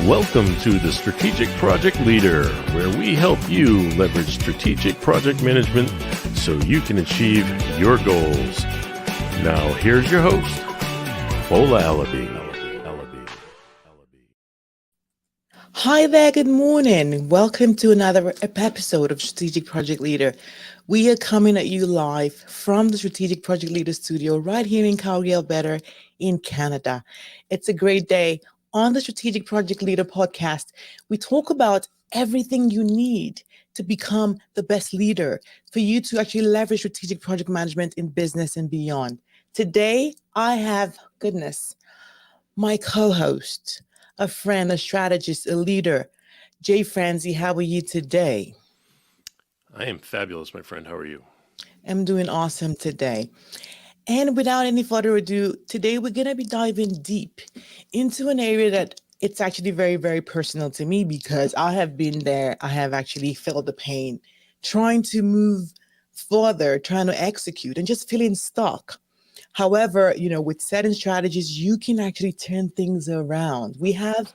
Welcome to the Strategic Project Leader, where we help you leverage strategic project management so you can achieve your goals. Now, here's your host, Fola Alabi. Hi there, good morning. Welcome to another episode of Strategic Project Leader. We are coming at you live from the Strategic Project Leader studio right here in Calgary, Alberta, in Canada. It's a great day. On the Strategic Project Leader podcast, we talk about everything you need to become the best leader, for you to actually leverage strategic project management in business and beyond. Today, I have, my co-host, a friend, a strategist, a leader. Jay Franzi, how are you today? I am fabulous, my friend. How are you? I'm doing awesome today. And without any further ado, today we're going to be diving deep into an area that it's actually very, very personal to me, because I have been there. I have actually felt the pain, trying to move further, trying to execute and just feeling stuck. However, with certain strategies, you can actually turn things around. We have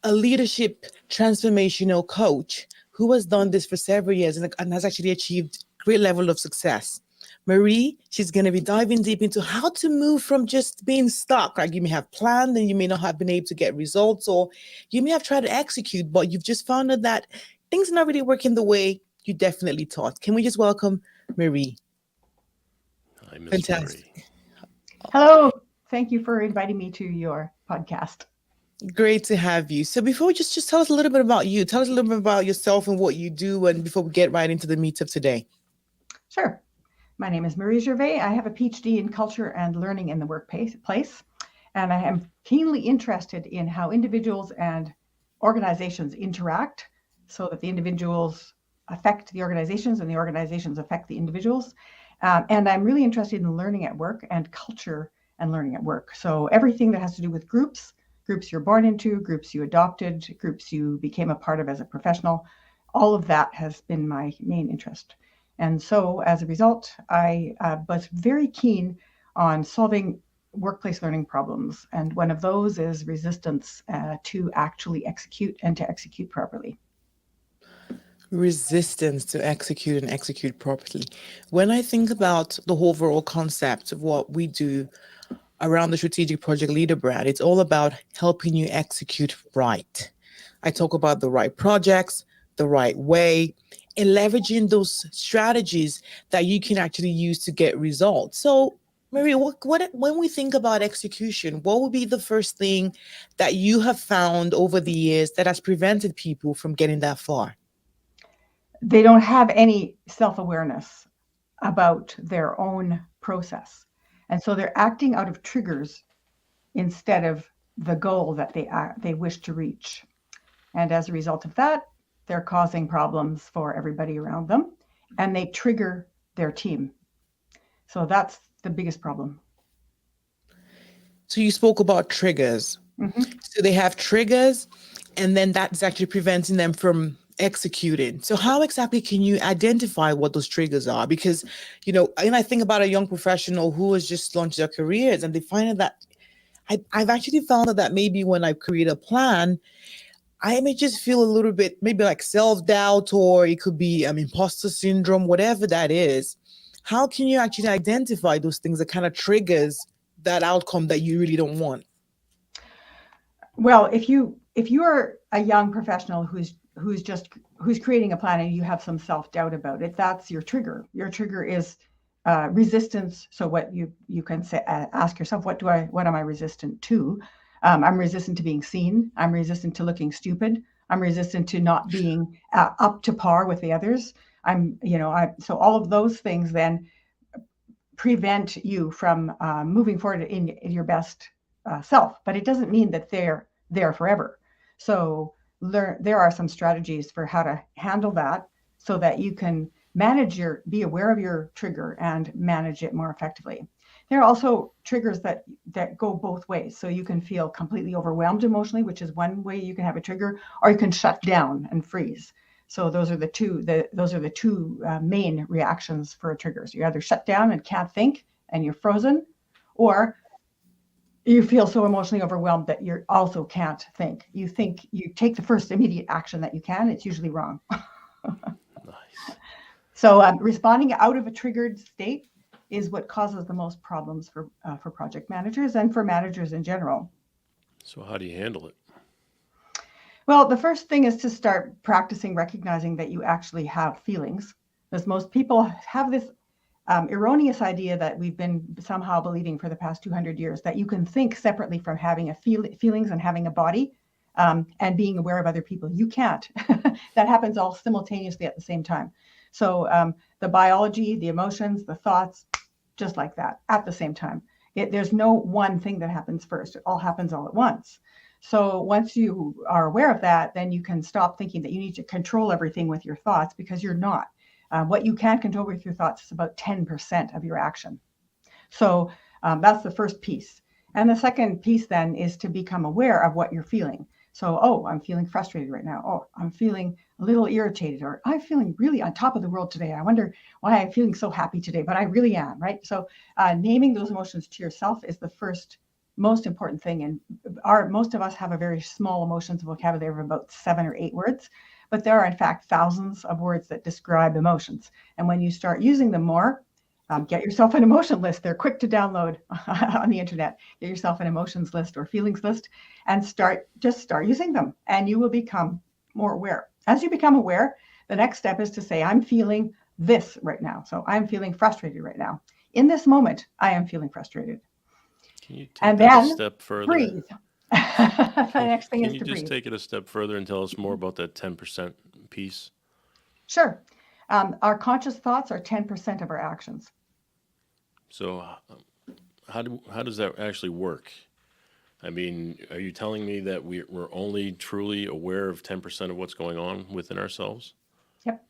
a leadership transformational coach who has done this for several years and has actually achieved great level of success. Marie, she's going to be diving deep into how to move from just being stuck. Like, you may have planned and you may not have been able to get results, or you may have tried to execute, but you've just found out that things are not really working the way you definitely thought. Can we just welcome Marie? Hi, Miss Fantastic. Marie. Hello. Thank you for inviting me to your podcast. Great to have you. So before we just tell us a little bit about you. Tell us a little bit about yourself and what you do, and before we get right into the meat of today. Sure. My name is Marie Gervais. I have a PhD in culture and learning in the workplace, and I am keenly interested in how individuals and organizations interact so that the individuals affect the organizations and the organizations affect the individuals. And I'm really interested in learning at work and culture and learning at work. So everything that has to do with groups you're born into, groups you adopted, groups you became a part of as a professional, all of that has been my main interest. And so as a result, I was very keen on solving workplace learning problems. And one of those is resistance to actually execute and to execute properly. Resistance to execute and execute properly. When I think about the overall concept of what we do around the Strategic Project Leader brand, it's all about helping you execute right. I talk about the right projects, the right way, and leveraging those strategies that you can actually use to get results. So, Marie, when we think about execution, what would be the first thing that you have found over the years that has prevented people from getting that far? They don't have any self-awareness about their own process. And so they're acting out of triggers instead of the goal that they wish to reach. And as a result of that, they're causing problems for everybody around them, and they trigger their team. So that's the biggest problem. So you spoke about triggers. Mm-hmm. So they have triggers, and then that's actually preventing them from executing. So how exactly can you identify what those triggers are? Because, and I think about a young professional who has just launched their careers, and they find that I've actually found that maybe when I create a plan, I may just feel a little bit, maybe like self-doubt, or it could be imposter syndrome, whatever that is. How can you actually identify those things that kind of triggers that outcome that you really don't want? Well, if you are a young professional who's creating a plan and you have some self-doubt about it, that's your trigger. Your trigger is resistance. So what you can say, ask yourself, what am I resistant to? I'm resistant to being seen. I'm resistant to looking stupid. I'm resistant to not being up to par with the others. So all of those things then prevent you from moving forward in your best self. But it doesn't mean that they're there forever. So there are some strategies for how to handle that so that you can be aware of your trigger and manage it more effectively. There are also triggers that go both ways. So you can feel completely overwhelmed emotionally, which is one way you can have a trigger, or you can shut down and freeze. So those are the two main reactions for a trigger. So you either shut down and can't think and you're frozen, or you feel so emotionally overwhelmed that you also can't think. You take the first immediate action that you can. It's usually wrong. Nice. So responding out of a triggered state is what causes the most problems for project managers and for managers in general. So how do you handle it? Well, the first thing is to start practicing recognizing that you actually have feelings, because most people have this erroneous idea that we've been somehow believing for the past 200 years, that you can think separately from having feelings and having a body and being aware of other people. You can't. That happens all simultaneously at the same time. So the biology, the emotions, the thoughts, just like that at the same time. There's no one thing that happens first. It all happens all at once. So once you are aware of that, then you can stop thinking that you need to control everything with your thoughts, because you're not. What you can control with your thoughts is about 10% of your action. So that's the first piece. And the second piece then is to become aware of what you're feeling. So, oh, I'm feeling frustrated right now. Oh, I'm feeling a little irritated, or I'm feeling really on top of the world today. I wonder why I'm feeling so happy today, but I really am, right? So naming those emotions to yourself is the first most important thing. And most of us have a very small emotions vocabulary of about 7 or 8 words, but there are in fact thousands of words that describe emotions. And when you start using them more, get yourself an emotion list. They're quick to download on the internet. Get yourself an emotions list or feelings list and start using them, and you will become more aware. As you become aware, the next step is to say, I'm feeling this right now. So I'm feeling frustrated right now. In this moment, I am feeling frustrated. Can you take And that a then step further? breathe. The next thing Can is you to just breathe. take it a step further and tell us more about that 10% piece? Sure. Our conscious thoughts are 10% of our actions. So how does that actually work? I mean, are you telling me that we're only truly aware of 10% of what's going on within ourselves? Yep.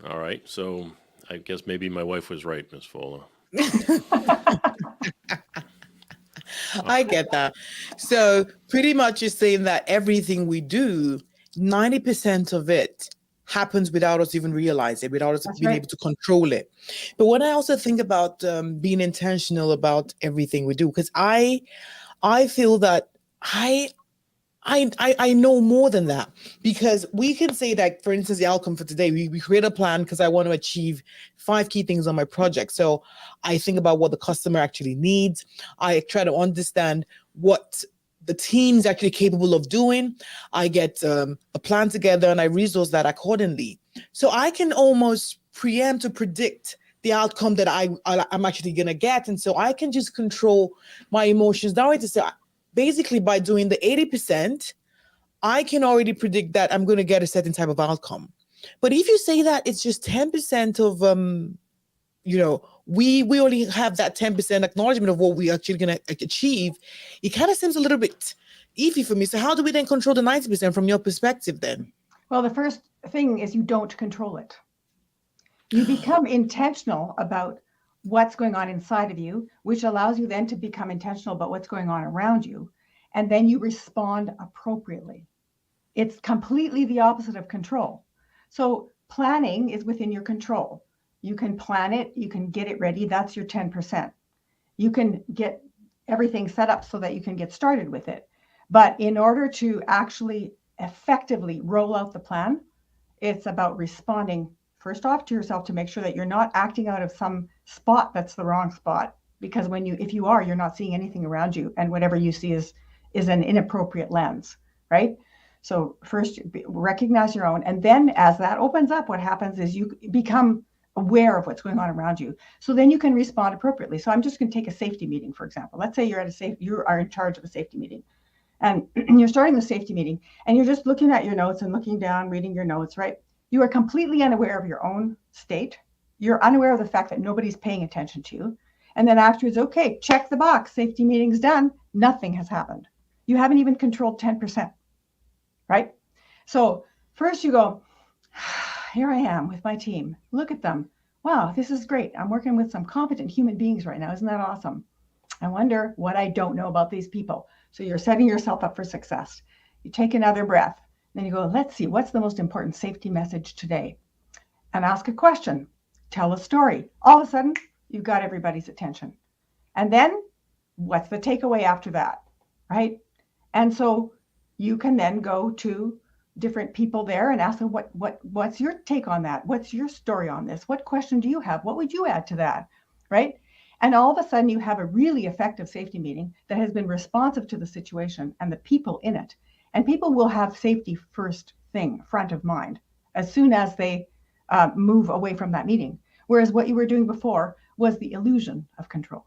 All right. So I guess maybe my wife was right, Miss Fola. I get that. So pretty much you're saying that everything we do, 90% of it happens without us even realizing it, without us That's being right. able to control it. But when I also think about being intentional about everything we do, because I feel that I know more than that, because we can say that, for instance, the outcome for today, we create a plan because I want to achieve 5 key things on my project. So I think about what the customer actually needs. I try to understand what the team's actually capable of doing. I get a plan together and I resource that accordingly. So I can almost preempt or predict the outcome that I'm actually going to get. And so I can just control my emotions that way, to say, basically by doing the 80%, I can already predict that I'm going to get a certain type of outcome. But if you say that it's just 10% of we only have that 10% acknowledgement of what we actually going to achieve, it kind of seems a little bit iffy for me. So how do we then control the 90% from your perspective then? Well, the first thing is you don't control it. You become intentional about what's going on inside of you, which allows you then to become intentional about what's going on around you. And then you respond appropriately. It's completely the opposite of control. So planning is within your control. You can plan it, you can get it ready. That's your 10%. You can get everything set up so that you can get started with it. But in order to actually effectively roll out the plan, it's about responding first off to yourself to make sure that you're not acting out of some spot that's the wrong spot. Because if you are, you're not seeing anything around you, and whatever you see is an inappropriate lens, right? So first recognize your own, and then as that opens up, what happens is you become aware of what's going on around you. So then you can respond appropriately. So I'm just going to take a safety meeting, for example. Let's say you are in charge of a safety meeting, and you're starting the safety meeting, and you're just looking at your notes and looking down, reading your notes, right? You are completely unaware of your own state. You're unaware of the fact that nobody's paying attention to you. And then afterwards, okay, check the box. Safety meeting's done. Nothing has happened. You haven't even controlled 10%, right? So first you go, here I am with my team. Look at them. Wow, this is great. I'm working with some competent human beings right now. Isn't that awesome? I wonder what I don't know about these people. So you're setting yourself up for success. You take another breath. Then you go, let's see, what's the most important safety message today? And ask a question. Tell a story. All of a sudden, you've got everybody's attention. And then what's the takeaway after that, right? And so you can then go to different people there and ask them, what's your take on that? What's your story on this? What question do you have? What would you add to that, right? And all of a sudden you have a really effective safety meeting that has been responsive to the situation and the people in it. And people will have safety first thing, front of mind, as soon as they move away from that meeting. Whereas what you were doing before was the illusion of control.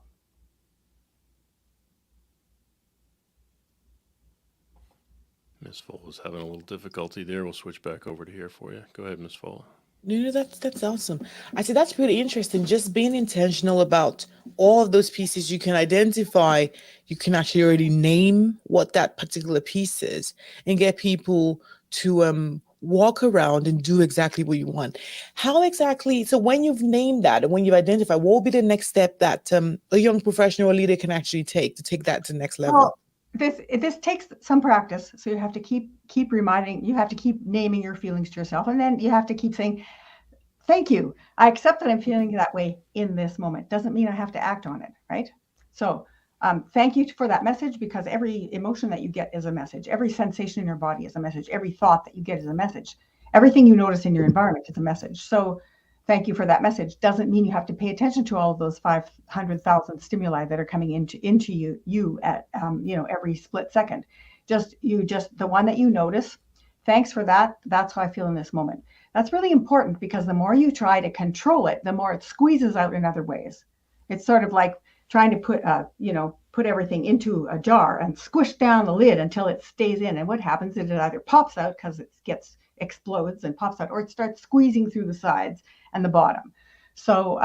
Miss Fola's having a little difficulty there. We'll switch back over to here for you. Go ahead, Miss Fola. No, that's awesome. I see that's really interesting. Just being intentional about all of those pieces you can identify, you can actually already name what that particular piece is and get people to walk around and do exactly what you want. How exactly, so when you've named that and when you've identified, what will be the next step that a young professional or leader can actually take to take that to the next level? Well, this takes some practice. So you have to keep reminding, you have to keep naming your feelings to yourself. And then you have to keep saying, thank you. I accept that I'm feeling that way in this moment. Doesn't mean I have to act on it, right? So thank you for that message, because every emotion that you get is a message. Every sensation in your body is a message. Every thought that you get is a message. Everything you notice in your environment is a message. So thank you for that message. Doesn't mean you have to pay attention to all of those 500,000 stimuli that are coming into you at every split second. Just the one that you notice. Thanks for that. That's how I feel in this moment. That's really important, because the more you try to control it, the more it squeezes out in other ways. It's sort of like trying to put everything into a jar and squish down the lid until it stays in. And what happens is it either pops out because it explodes and pops out, or it starts squeezing through the sides and the bottom. So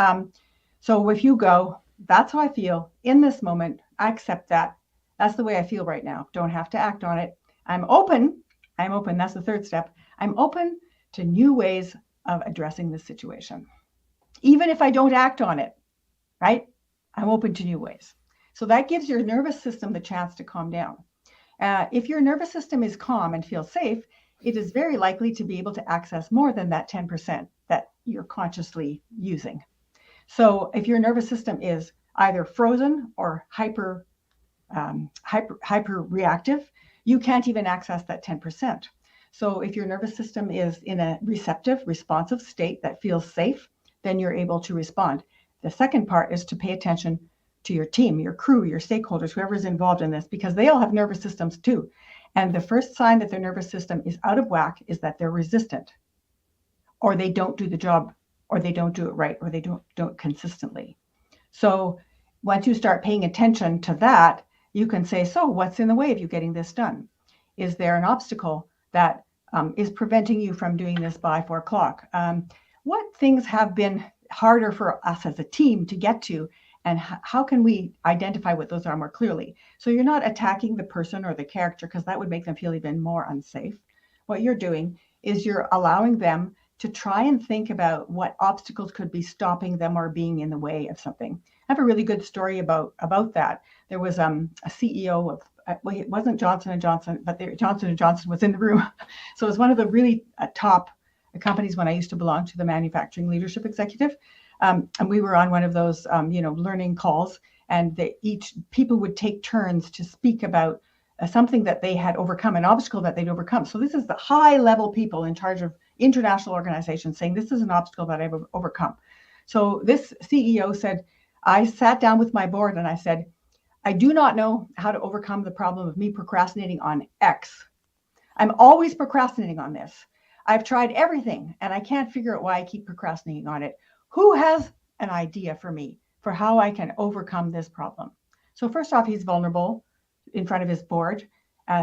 if you go, that's how I feel in this moment. I accept that. That's the way I feel right now. Don't have to act on it. I'm open. That's the third step. I'm open to new ways of addressing this situation. Even if I don't act on it, right? I'm open to new ways. So that gives your nervous system the chance to calm down. If your nervous system is calm and feels safe, it is very likely to be able to access more than that 10% that you're consciously using. So if your nervous system is either frozen or hyper reactive, you can't even access that 10%. So if your nervous system is in a receptive, responsive state that feels safe, then you're able to respond. The second part is to pay attention to your team, your crew, your stakeholders, whoever's involved in this, because they all have nervous systems too. And the first sign that their nervous system is out of whack is that they're resistant, or they don't do the job, or they don't do it right, or they don't do it consistently. So once you start paying attention to that, you can say, so what's in the way of you getting this done? Is there an obstacle that is preventing you from doing this by 4 o'clock? What things have been harder for us as a team to get to, and how can we identify what those are more clearly? So you're not attacking the person or the character, because that would make them feel even more unsafe. What you're doing is you're allowing them to try and think about what obstacles could be stopping them or being in the way of something. I have a really good story about that. There was a CEO of, well, it wasn't Johnson & Johnson, but Johnson & Johnson was in the room. So it was one of the really top companies when I used to belong to the manufacturing leadership executive. And we were on one of those, learning calls, and people would take turns to speak about something that they had overcome, an obstacle that they'd overcome. So this is the high level people in charge of international organizations saying, this is an obstacle that I've overcome. So this CEO said, I sat down with my board and I said, I do not know how to overcome the problem of me procrastinating on X. I'm always procrastinating on this. I've tried everything and I can't figure out why I keep procrastinating on it. Who has an idea for me for how I can overcome this problem? So first off, he's vulnerable in front of his board.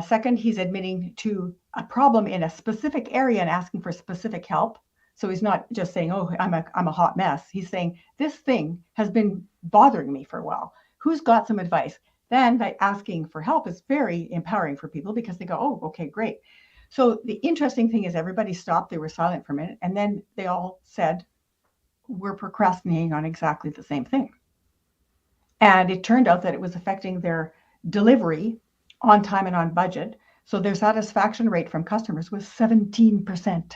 Second, he's admitting to a problem in a specific area and asking for specific help. So he's not just saying, oh, I'm a hot mess. He's saying, this thing has been bothering me for a while. Who's got some advice? Then by asking for help is very empowering for people, because they go, oh, okay, great. So the interesting thing is everybody stopped. They were silent for a minute. And then they all said, we're procrastinating on exactly the same thing. And it turned out that it was affecting their delivery on time and on budget. So their satisfaction rate from customers was 17%.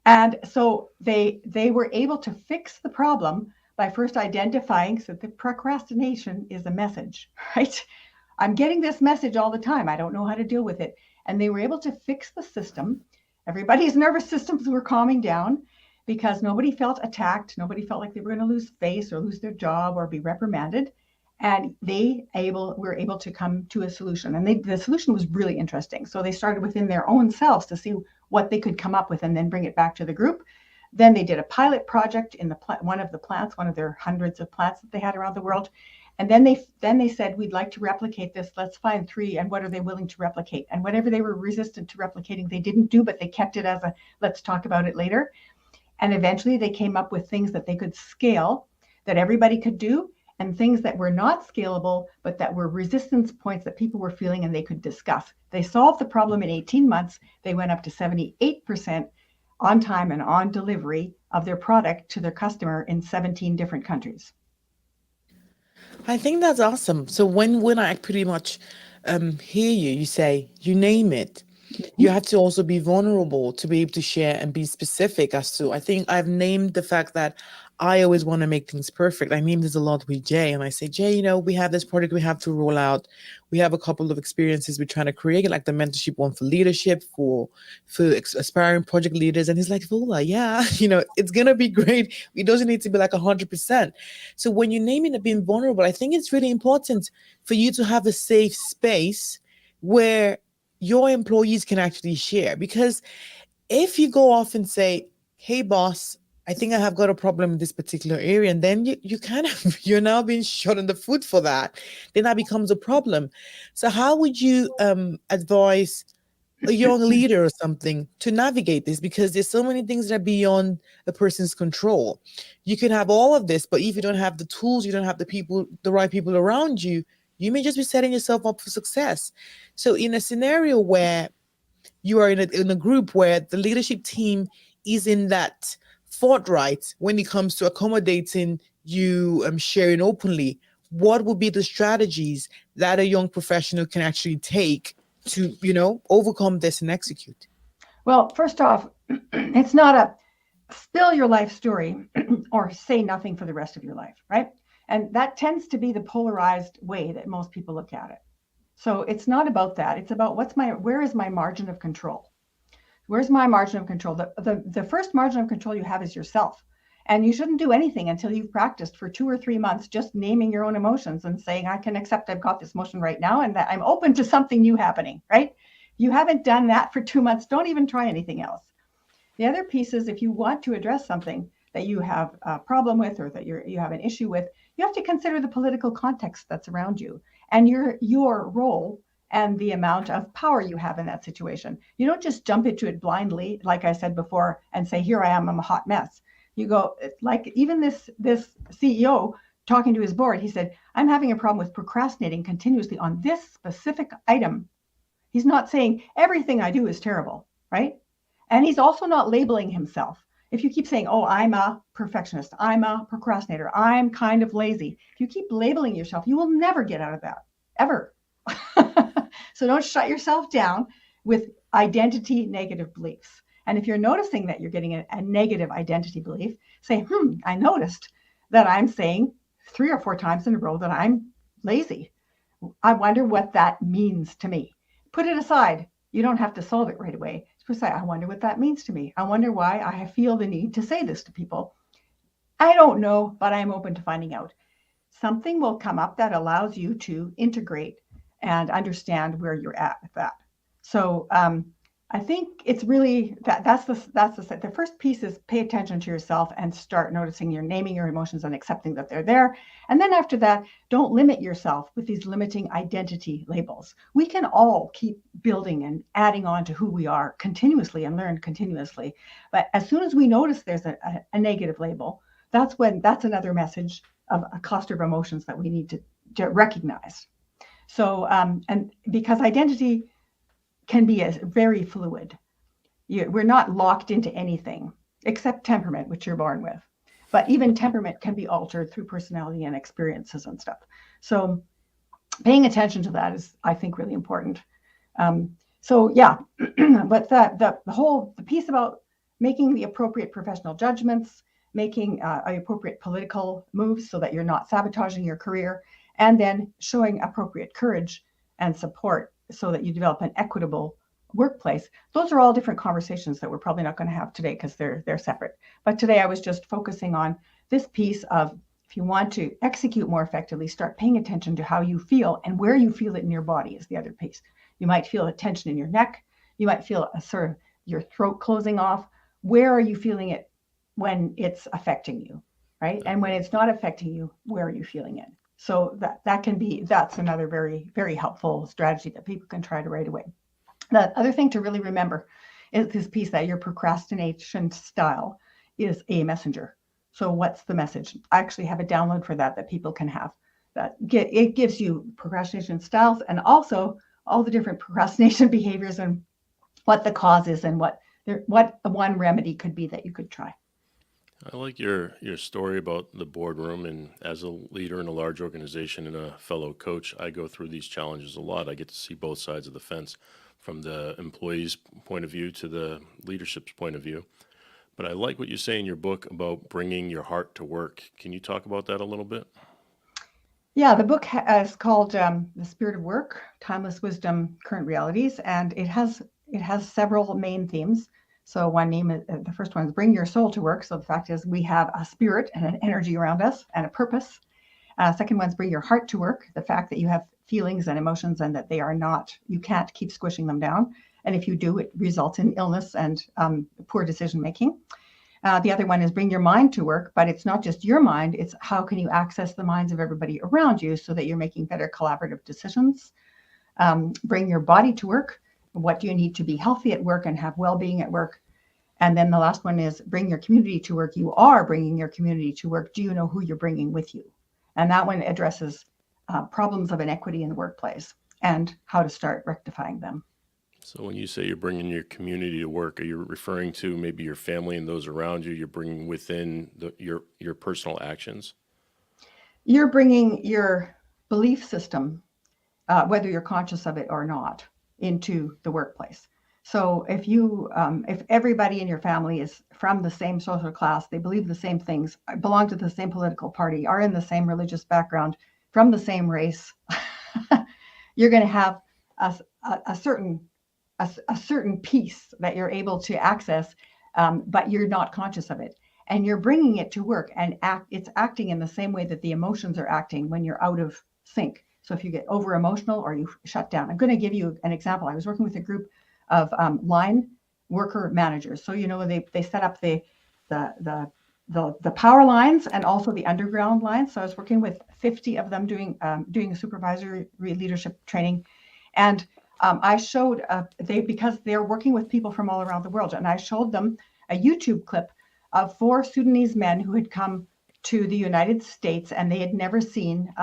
And so they were able to fix the problem by first identifying that the procrastination is a message, right? I'm getting this message all the time. I don't know how to deal with it. And they were able to fix the system. Everybody's nervous systems were calming down because nobody felt attacked. Nobody felt like they were going to lose face or lose their job or be reprimanded. And were able to come to a solution. And the solution was really interesting. So they started within their own selves to see what they could come up with and then bring it back to the group. Then they did a pilot project in one of the plants, one of their hundreds of plants that they had around the world. And then they said, we'd like to replicate this. Let's find 3. And what are they willing to replicate? And whatever they were resistant to replicating, they didn't do, but they kept it as a, let's talk about it later. And eventually they came up with things that they could scale, that everybody could do, and things that were not scalable, but that were resistance points that people were feeling and they could discuss. They solved the problem in 18 months. They went up to 78% on time and on delivery of their product to their customer in 17 different countries. I think that's awesome. So when I pretty much hear you say, you name it, you have to also be vulnerable to be able to share and be specific as to, I think I've named the fact that I always want to make things perfect. I named this a lot with Jay, and I say, Jay, we have this project we have to roll out. We have a couple of experiences we're trying to create, like the mentorship one for leadership, for aspiring project leaders. And he's like, Fola, yeah, it's going to be great. It doesn't need to be like 100%. So when you're naming it being vulnerable, I think it's really important for you to have a safe space where your employees can actually share. Because if you go off and say, hey, boss, I think I have got a problem in this particular area, and then you kind of, you're now being shot in the foot for that, then that becomes a problem. So how would you advise a young leader or something to navigate this? Because there's so many things that are beyond a person's control. You can have all of this, but if you don't have the tools, you don't have the right people around you, you may just be setting yourself up for success. So in a scenario where you are in a group where the leadership team is in that forthright when it comes to accommodating you sharing openly, what would be the strategies that a young professional can actually take to, overcome this and execute? Well, first off, it's not a spill your life story or say nothing for the rest of your life, right? And that tends to be the polarized way that most people look at it. So it's not about that. It's about where is my margin of control? Where's my margin of control? The first margin of control you have is yourself. And you shouldn't do anything until you've practiced for 2 or 3 months, just naming your own emotions and saying, I can accept I've got this emotion right now and that I'm open to something new happening, right? You haven't done that for 2 months. Don't even try anything else. The other piece is if you want to address something that you have a problem with or that you have an issue with, you have to consider the political context that's around you and your role and the amount of power you have in that situation. You don't just jump into it blindly, like I said before, and say, here I am, I'm a hot mess. You go, like even this CEO talking to his board, he said, I'm having a problem with procrastinating continuously on this specific item. He's not saying everything I do is terrible, right? And he's also not labeling himself. If you keep saying, oh, I'm a perfectionist, I'm a procrastinator, I'm kind of lazy, if you keep labeling yourself, you will never get out of that, ever. So don't shut yourself down with identity negative beliefs. And if you're noticing that you're getting a negative identity belief, say, I noticed that I'm saying 3 or 4 times in a row that I'm lazy. I wonder what that means to me. Put it aside. You don't have to solve it right away. Just say, I wonder what that means to me. I wonder why I feel the need to say this to people. I don't know, but I'm open to finding out. Something will come up that allows you to integrate and understand where you're at with that. So I think it's really that's the first piece is pay attention to yourself and start noticing you're naming your emotions and accepting that they're there. And then after that, don't limit yourself with these limiting identity labels. We can all keep building and adding on to who we are continuously and learn continuously. But as soon as we notice there's a negative label, that's another message of a cluster of emotions that we need to recognize. So, and because identity can be very fluid. We're not locked into anything except temperament, which you're born with. But even temperament can be altered through personality and experiences and stuff. So paying attention to that is, I think, really important. So yeah, but the piece about making the appropriate professional judgments, making appropriate political moves so that you're not sabotaging your career, and then showing appropriate courage and support so that you develop an equitable workplace. Those are all different conversations that we're probably not going to have today because they're separate. But today I was just focusing on this piece of, if you want to execute more effectively, start paying attention to how you feel, and where you feel it in your body is the other piece. You might feel a tension in your neck. You might feel a sort of your throat closing off. Where are you feeling it when it's affecting you, right? And when it's not affecting you, where are you feeling it? So that's another very, very helpful strategy that people can try to right away. The other thing to really remember is this piece that your procrastination style is a messenger. So what's the message? I actually have a download for that people can have. It gives you procrastination styles and also all the different procrastination behaviors and what the cause is and what one remedy could be that you could try. I like your story about the boardroom, and as a leader in a large organization and a fellow coach, I go through these challenges a lot. I get to see both sides of the fence, from the employee's point of view to the leadership's point of view. But I like what you say in your book about bringing your heart to work. Can you talk about that a little bit? Yeah, the book is called The Spirit of Work, Timeless Wisdom, Current Realities, and it has several main themes. So the first one is bring your soul to work. So the fact is we have a spirit and an energy around us and a purpose. Second one is bring your heart to work. The fact that you have feelings and emotions and that you can't keep squishing them down. And if you do, it results in illness and poor decision making. The other one is bring your mind to work, but it's not just your mind. It's how can you access the minds of everybody around you so that you're making better collaborative decisions. Bring your body to work. What do you need to be healthy at work and have well-being at work? And then the last one is bring your community to work. You are bringing your community to work. Do you know who you're bringing with you? And that one addresses problems of inequity in the workplace and how to start rectifying them. So when you say you're bringing your community to work, are you referring to maybe your family and those around you? You're bringing within your personal actions? You're bringing your belief system, whether you're conscious of it or not, into the workplace. So if everybody in your family is from the same social class, they believe the same things, belong to the same political party, are in the same religious background, from the same race, you're going to have a certain piece that you're able to access, but you're not conscious of it. And you're bringing it to work, and it's acting in the same way that the emotions are acting when you're out of sync. So if you get over emotional or you shut down, I'm going to give you an example. I was working with a group of line worker managers. So, they set up the power lines and also the underground lines. So I was working with 50 of them doing a supervisory leadership training. And I showed because they're working with people from all around the world. And I showed them a YouTube clip of 4 Sudanese men who had come to the United States, and they had never seen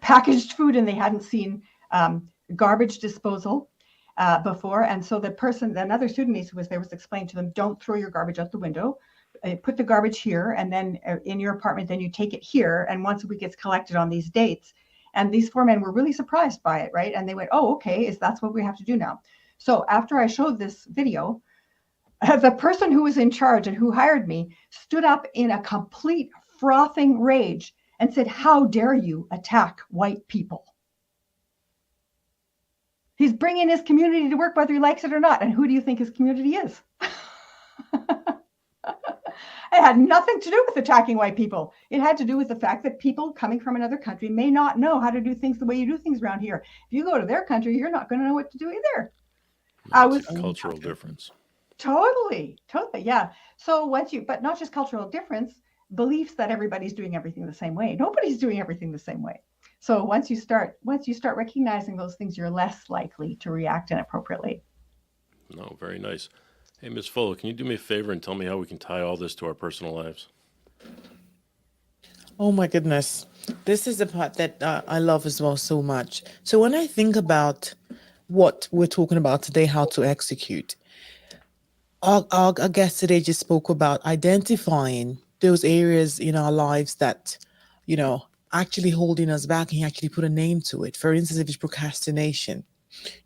packaged food, and they hadn't seen garbage disposal before. And so another Sudanese who was there was explaining to them, don't throw your garbage out the window. Put the garbage here, and then in your apartment, then you take it here. And once a week gets collected on these dates. And these 4 men were really surprised by it, right? And they went, oh, okay, that's what we have to do now. So after I showed this video, the person who was in charge and who hired me stood up in a complete frothing rage and said, how dare you attack white people? He's bringing his community to work whether he likes it or not. And who do you think his community is? It had nothing to do with attacking white people. It had to do with the fact that people coming from another country may not know how to do things the way you do things around here. If you go to their country, you're not going to know what to do either. It's a cultural difference. Totally, yeah. So but not just cultural difference, beliefs that everybody's doing everything the same way. Nobody's doing everything the same way. So once you start recognizing those things, you're less likely to react inappropriately. No, very nice. Hey, Ms. Fola, can you do me a favor and tell me how we can tie all this to our personal lives? Oh my goodness. This is the part that I love as well so much. So when I think about what we're talking about today, how to execute, our guest today just spoke about identifying those areas in our lives that, actually holding us back, and you actually put a name to it. For instance, if it's procrastination,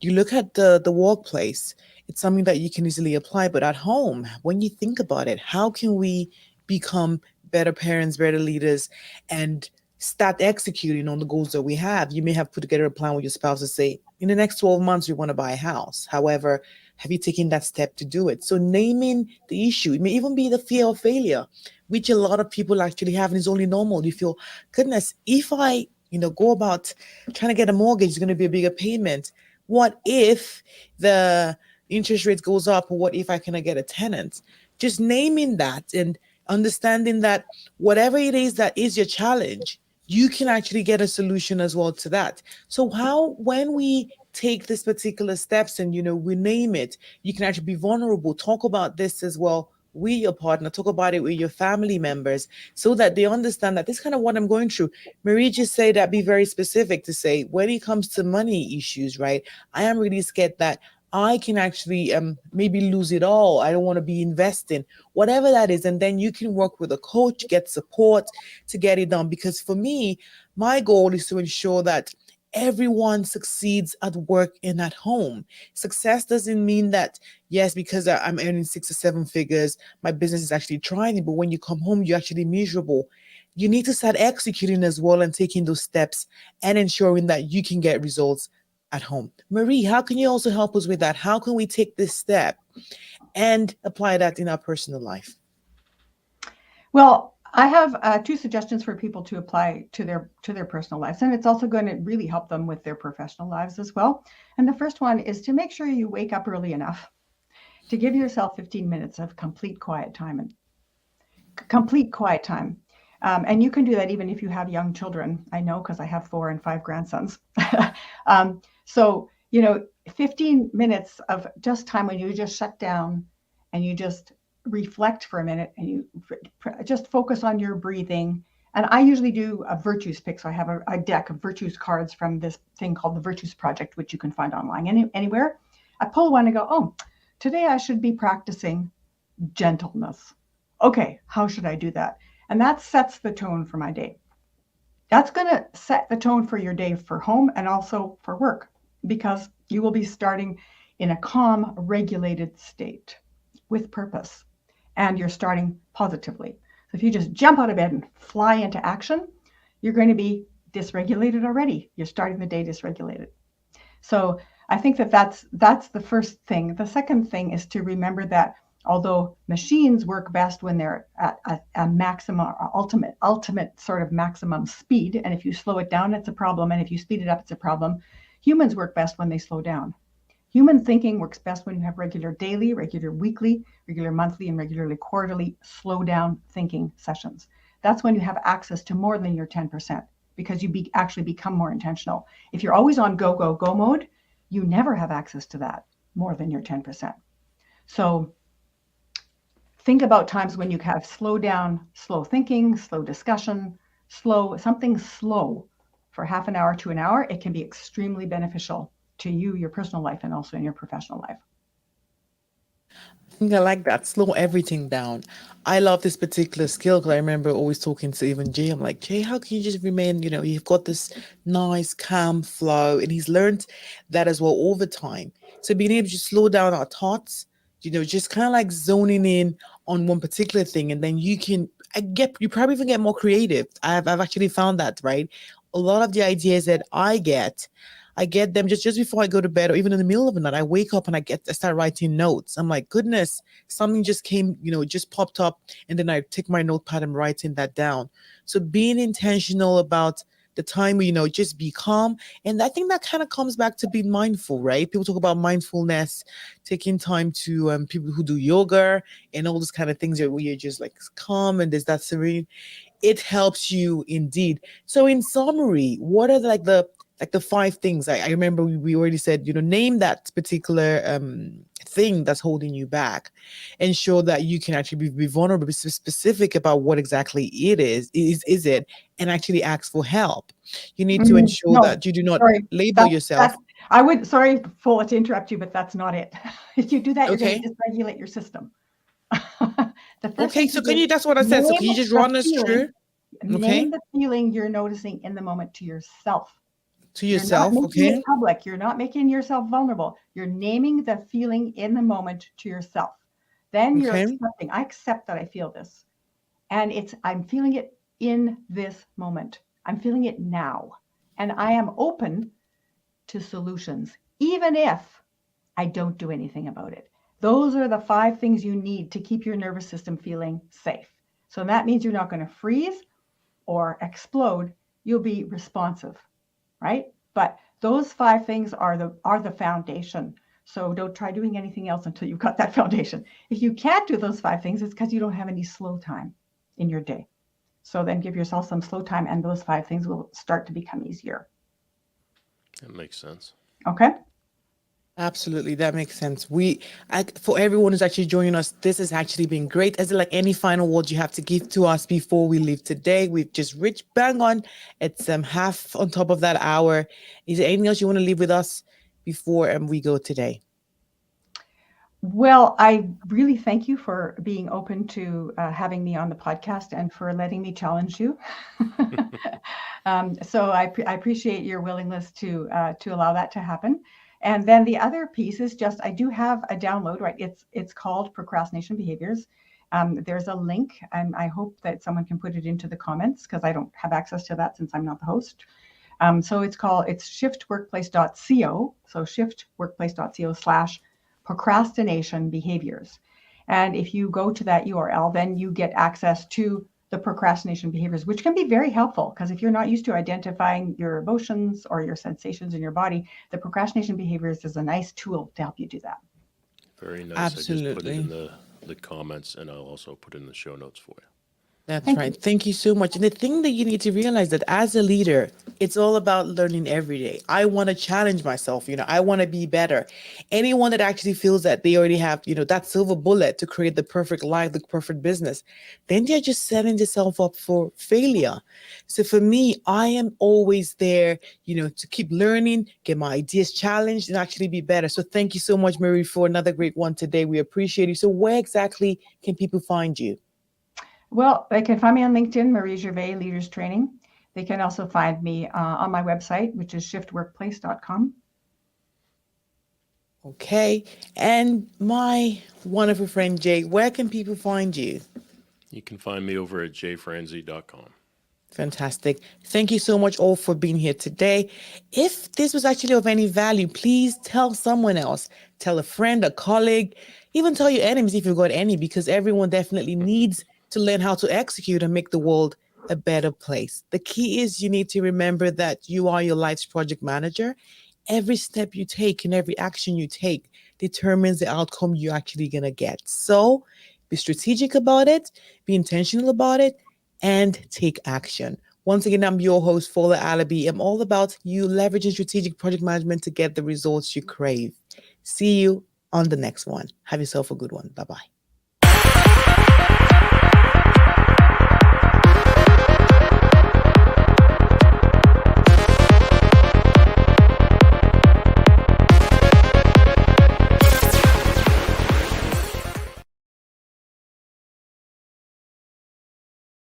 you look at the workplace, it's something that you can easily apply. But at home, when you think about it, how can we become better parents, better leaders, and start executing on the goals that we have? You may have put together a plan with your spouse to say, in the next 12 months we want to buy a house. However, have you taken that step to do it? So naming the issue, it may even be the fear of failure, which a lot of people actually have, and is only normal. You feel, goodness, if I go about trying to get a mortgage, it's going to be a bigger payment. What if the interest rate goes up, or what if I cannot get a tenant? Just naming that and understanding that whatever it is that is your challenge, you can actually get a solution as well to that. So how, when we take this particular steps and we name it, you can actually be vulnerable, talk about this as well with your partner, talk about it with your family members, so that they understand that this is kind of what I'm going through. Marie just said that, be very specific to say, when it comes to money issues, right, I am really scared that I can actually maybe lose it all. I don't want to be investing, whatever that is. And then you can work with a coach, get support to get it done. Because for me, my goal is to ensure that everyone succeeds at work and at home. Success doesn't mean that, yes, because I'm earning 6 or 7 figures, my business is actually thriving. But when you come home, you're actually miserable. You need to start executing as well and taking those steps and ensuring that you can get results at home. Marie, how can you also help us with that? How can we take this step and apply that in our personal life? Well, I have 2 suggestions for people to apply to their personal lives, and it's also going to really help them with their professional lives as well. And the first one is to make sure you wake up early enough to give yourself 15 minutes of complete quiet time. And you can do that even if you have young children. I know, because I have 4 and 5 grandsons. So 15 minutes of just time when you just shut down and you just reflect for a minute, and you just focus on your breathing. And I usually do a virtues pick. So I have a deck of virtues cards from this thing called the Virtues Project, which you can find online anywhere. I pull one and go, oh, today I should be practicing gentleness. Okay, how should I do that? And that sets the tone for my day. That's going to set the tone for your day for home and also for work, because you will be starting in a calm, regulated state with purpose, and you're starting positively. So if you just jump out of bed and fly into action, you're going to be dysregulated already. You're starting the day dysregulated. So I think that's the first thing. The second thing is to remember that although machines work best when they're at a maximum, ultimate sort of maximum speed, and if you slow it down, it's a problem, and if you speed it up, it's a problem, humans work best when they slow down. Human thinking works best when you have regular daily, regular weekly, regular monthly, and regularly quarterly slow down thinking sessions. That's when you have access to more than your 10%, because you actually become more intentional. If you're always on go, go, go mode, you never have access to that more than your 10%. So think about times when you have slow down, slow thinking, slow discussion, something slow for half an hour to an hour. It can be extremely beneficial to you, your personal life, and also in your professional life. I think I like that. Slow everything down. I love this particular skill because I remember always talking to even Jay. I'm like, Jay, how can you just remain, you've got this nice, calm flow. And he's learned that as well over time. So being able to slow down our thoughts, just kind of like zoning in on one particular thing. And then you probably even get more creative. I've actually found that, right? A lot of the ideas that I get them just before I go to bed, or even in the middle of the night. I wake up and I start writing notes. I'm like, goodness, something just came, just popped up. And then I take my notepad and writing that down. So being intentional about the time where, just be calm. And I think that kind of comes back to being mindful, right? People talk about mindfulness, taking time to people who do yoga and all those kind of things where you're just like calm and there's that serene. It helps you indeed. So in summary, what are the 5 things? I remember we already said, name that particular thing that's holding you back. Ensure that you can actually be vulnerable, be specific about what exactly it is it, and actually ask for help. You need to ensure that you do not label yourself. Sorry, Fola, to interrupt you, but that's not it. If you do that, you're going to dysregulate your system. Okay, so that's what I said. So can you just run us through? Name the feeling you're noticing in the moment to yourself. To You're not yourself, making okay? it public. You're not making yourself vulnerable. You're naming the feeling in the moment to yourself. Then you're Okay. accepting. I accept that I feel this. And I'm feeling it in this moment. I'm feeling it now. And I am open to solutions, even if I don't do anything about it. Those are the 5 things you need to keep your nervous system feeling safe. So that means you're not going to freeze or explode. You'll be responsive, right? But those 5 things are the foundation. So don't try doing anything else until you've got that foundation. If you can't do those 5 things, it's because you don't have any slow time in your day. So then give yourself some slow time, and those 5 things will start to become easier. That makes sense. Okay. Absolutely, that makes sense. For everyone who's actually joining us, this has actually been great. Is there like any final words you have to give to us before we leave today? We've just reached bang on. It's half on top of that hour. Is there anything else you want to leave with us before we go today? Well, I really thank you for being open to having me on the podcast and for letting me challenge you. So I appreciate your willingness to allow that to happen. And then the other piece is just I do have a download, right? It's called Procrastination Behaviors. There's a link, and I hope that someone can put it into the comments because I don't have access to that since I'm not the host. So it's shiftworkplace.co. So shiftworkplace.co/procrastination behaviors. And if you go to that URL, then you get access to the procrastination behaviors, which can be very helpful because if you're not used to identifying your emotions or your sensations in your body, the procrastination behaviors is a nice tool to help you do that. Very nice. Absolutely. I just put it in the comments, and I'll also put it in the show notes for you. That's right. Thank you so much. And the thing that you need to realize that as a leader, it's all about learning every day. I want to challenge myself. I want to be better. Anyone that actually feels that they already have, that silver bullet to create the perfect life, the perfect business, then they're just setting themselves up for failure. So for me, I am always there, to keep learning, get my ideas challenged and actually be better. So thank you so much, Marie, for another great one today. We appreciate you. So where exactly can people find you? Well, they can find me on LinkedIn, Marie Gervais Leaders Training. They can also find me on my website, which is shiftworkplace.com. Okay. And my wonderful friend, Jay, where can people find you? You can find me over at jfranzi.com. Fantastic. Thank you so much all for being here today. If this was actually of any value, please tell someone else. Tell a friend, a colleague, even tell your enemies if you've got any, because everyone definitely needs to learn how to execute and make the world a better place. The key is you need to remember that you are your life's project manager. Every step you take and every action you take determines the outcome you're actually going to get. So be strategic about it, be intentional about it, and take action. Once again, I'm your host, Fola Alabi. I'm all about you leveraging strategic project management to get the results you crave. See you on the next one. Have yourself a good one. Bye-bye.